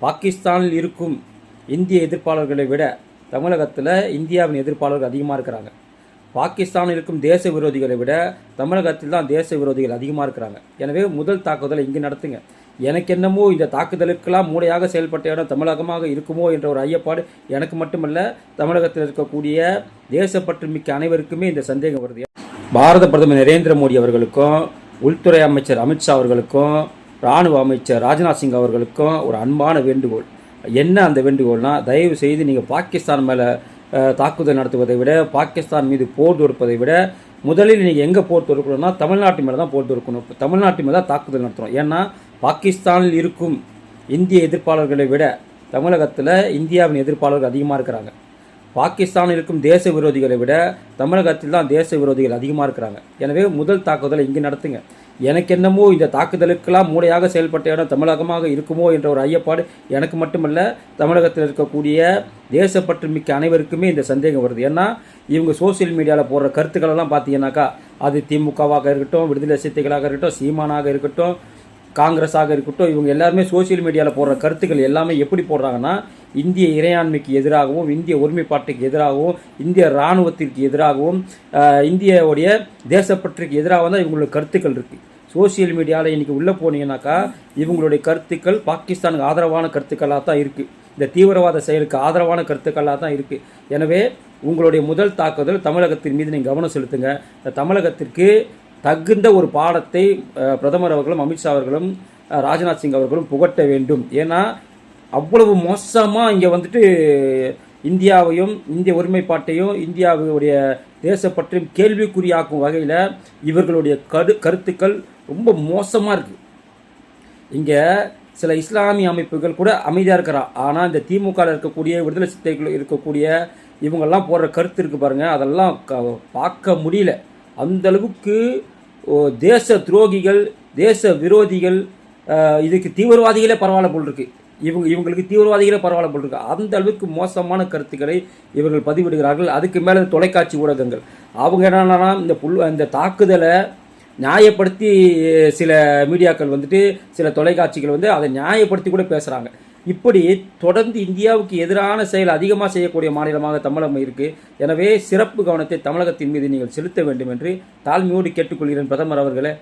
பாகிஸ்தானில் இருக்கும் இந்திய எதிர்ப்பாளர்களை விட தமிழகத்தில் இந்தியாவின் எதிர்ப்பாளர்கள் அதிகமாக இருக்கிறாங்க. பாகிஸ்தானில் இருக்கும் தேச விரோதிகளை விட தமிழகத்தில் தான் தேச விரோதிகள் அதிகமாக இருக்கிறாங்க. எனவே முதல் தாக்குதலை இங்கே நடத்துங்க. எனக்கு என்னமோ இந்த தாக்குதலுக்கெல்லாம் மூளையாக செயல்பட்ட இடம் தமிழகமாக இருக்குமோ என்ற ஒரு ஐயப்பாடு எனக்கு மட்டுமல்ல, தமிழகத்தில் இருக்கக்கூடிய தேசப்பற்று மிக்க அனைவருக்குமே இந்த சந்தேகம் வருது. பாரத பிரதமர் நரேந்திர மோடி அவர்களுக்கும், உள்துறை அமைச்சர் அமித்ஷா அவர்களுக்கும், இராணுவ அமைச்சர் ராஜ்நாத் சிங் அவர்களுக்கும் ஒரு அன்பான வேண்டுகோள். என்ன அந்த வேண்டுகோள்னா, தயவு செய்து நீங்கள் பாகிஸ்தான் மேலே தாக்குதல் நடத்துவதை விட, பாகிஸ்தான் மீது போர் தொடுப்பதை விட முதலில் நீங்கள் எங்கே போர் தொடுக்கணும்னா தமிழ்நாட்டு மேலே தான் போர் தொடுக்கணும். தமிழ்நாட்டு மேலே தான் தாக்குதல் நடத்தணும். ஏன்னா பாகிஸ்தானில் இருக்கும் இந்திய எதிர்ப்பாளர்களை விட தமிழகத்தில் இந்தியாவின் எதிர்ப்பாளர்கள் அதிகமாக இருக்கிறாங்க. பாகிஸ்தானில் இருக்கும் தேச விரோதிகளை விட தமிழகத்தில் தான் தேச விரோதிகள் அதிகமாக இருக்கிறாங்க. எனவே முதல் தாக்குதலை இங்கே நடத்துங்க. எனக்கு என்னமோ இந்த தாக்குதலுக்கெல்லாம் மூளையாக செயல்பட்ட இடம் தமிழகமாக இருக்குமோ என்ற ஒரு ஐயப்பாடு எனக்கு மட்டுமல்ல, தமிழகத்தில் இருக்கக்கூடிய தேசப்பற்று மிக்க அனைவருக்குமே இந்த சந்தேகம் வருது. ஏன்னா இவங்க சோசியல் மீடியாவில் போடுற கருத்துக்களெல்லாம் பார்த்தீங்கன்னாக்கா, அது திமுகவாக இருக்கட்டும், விடுதலை சிறுத்தைகளாக இருக்கட்டும், சீமானாக இருக்கட்டும், காங்கிரஸாக இருக்கட்டும், இவங்க எல்லாருமே சோசியல் மீடியாவில் போடுற கருத்துக்கள் எல்லாமே எப்படி போடுறாங்கன்னா, இந்திய இறையாண்மைக்கு எதிராகவும், இந்திய ஒருமைப்பாட்டுக்கு எதிராகவும், இந்திய இராணுவத்திற்கு எதிராகவும், இந்தியாவுடைய தேசப்பற்றுக்கு எதிராக தான் இவங்களோட கருத்துக்கள் இருக்குது. சோசியல் மீடியாவில் இன்றைக்கி உள்ளே போனீங்கன்னாக்கா இவங்களுடைய கருத்துக்கள் பாகிஸ்தானுக்கு ஆதரவான கருத்துக்களாக தான் இருக்குது. இந்த தீவிரவாத செயலுக்கு ஆதரவான கருத்துக்களாக தான் இருக்குது. எனவே உங்களுடைய முதல் தாக்குதல் தமிழகத்தின் மீது நீங்கள் கவனம் செலுத்துங்க. தமிழகத்திற்கு தகுந்த ஒரு பாடத்தை பிரதமர் அவர்களும், அமித்ஷா அவர்களும், ராஜ்நாத் சிங் அவர்களும் புகட்ட வேண்டும். ஏன்னா அவ்வளவு மோசமாக இங்கே வந்துட்டு இந்தியாவையும், இந்திய ஒருமைப்பாட்டையும், இந்தியாவுடைய தேசப்பற்றையும் கேள்விக்குறியாக்கும் வகையில் இவர்களுடைய கருத்துக்கள் ரொம்ப மோசமாக இருக்குது. இங்கே சில இஸ்லாமிய அமைப்புகள் கூட அமைதியாக இருக்கிறான். ஆனால் இந்த திமுகவில் இருக்கக்கூடிய, விடுதலை சிறுத்தைகள் இருக்கக்கூடிய இவங்கெல்லாம் போடுற கருத்து இருக்குது பாருங்கள், அதெல்லாம் பார்க்க முடியல. அந்தளவுக்கு தேச துரோகிகள், தேச விரோதிகள், இதுக்கு தீவிரவாதிகளே பரவாயில்ல போல் இருக்குது. இவங்களுக்கு தீவிரவாதிகளே பரவாயில்ல போல் இருக்குது. அந்த அளவுக்கு மோசமான கருத்துக்களை இவர்கள் பதிவிடுகிறார்கள். அதுக்கு மேலே தொலைக்காட்சி ஊடகங்கள் அவங்க என்னன்னா இந்த தாக்குதலை நியாயப்படுத்தி சில மீடியாக்கள் வந்துட்டு, சில தொலைக்காட்சிகள் வந்து அதை நியாயப்படுத்தி கூட பேசுகிறாங்க. இப்படி தொடர்ந்து இந்தியாவுக்கு எதிரான செயல் அதிகமாக செய்யக்கூடிய மாநிலமாக தமிழகம் இருக்குது. எனவே சிறப்பு கவனத்தை தமிழகத்தின் மீது நீங்கள் செலுத்த வேண்டும் என்று தாழ்மையோடு கேட்டுக்கொள்கிறேன் பிரதமர் அவர்களே.